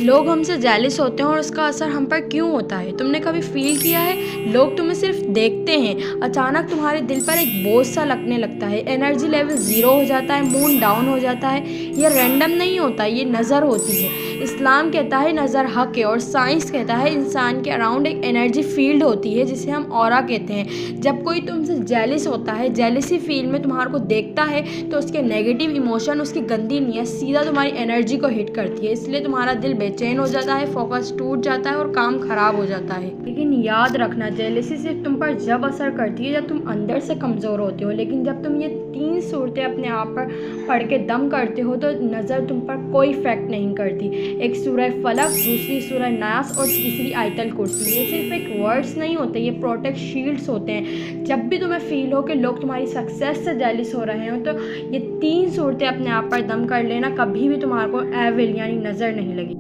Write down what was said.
लोग हमसे जेलिस होते हैं और उसका असर हम पर क्यों होता है? तुमने कभी फ़ील किया है? लोग तुम्हें सिर्फ देखते हैं, अचानक तुम्हारे दिल पर एक बोझ सा लगने लगता है, एनर्जी लेवल ज़ीरो हो जाता है, मूड डाउन हो जाता है। ये रैंडम नहीं होता, ये नज़र होती है। इस्लाम कहता है नज़र हक है और साइंस कहता है इंसान के अराउंड एक एनर्जी फील्ड होती है जिसे हम ऑरा कहते हैं। जब कोई तुमसे जेलिस होता है, जेलिसी फील्ड में तुम्हारे को देखता है, तो उसके नेगेटिव इमोशन, उसकी गंदी नीयत सीधा तुम्हारी एनर्जी को हिट करती है। इसलिए तुम्हारा दिल बेचैन हो जाता है, फोकस टूट जाता है और काम खराब हो जाता है। लेकिन याद रखना, जेलिसी सिर्फ तुम पर जब असर करती है जब तुम अंदर से कमज़ोर होते हो। लेकिन जब तुम ये 3 सूरतें अपने आप पर पढ़ के दम करते हो तो नज़र तुम पर कोई इफेक्ट नहीं करती। एक सूरह फलक, दूसरी सूरह नास और तीसरी आयतल कुर्सी। ये सिर्फ एक वर्ड्स नहीं होते, ये प्रोटेक्ट शील्ड्स होते हैं। जब भी तुम्हें फील हो कि लोग तुम्हारी सक्सेस से जेलिस हो रहे हो तो ये 3 सूरतें अपने आप पर दम कर लेना, कभी भी तुम्हारे को एविल यानी नज़र नहीं लगी।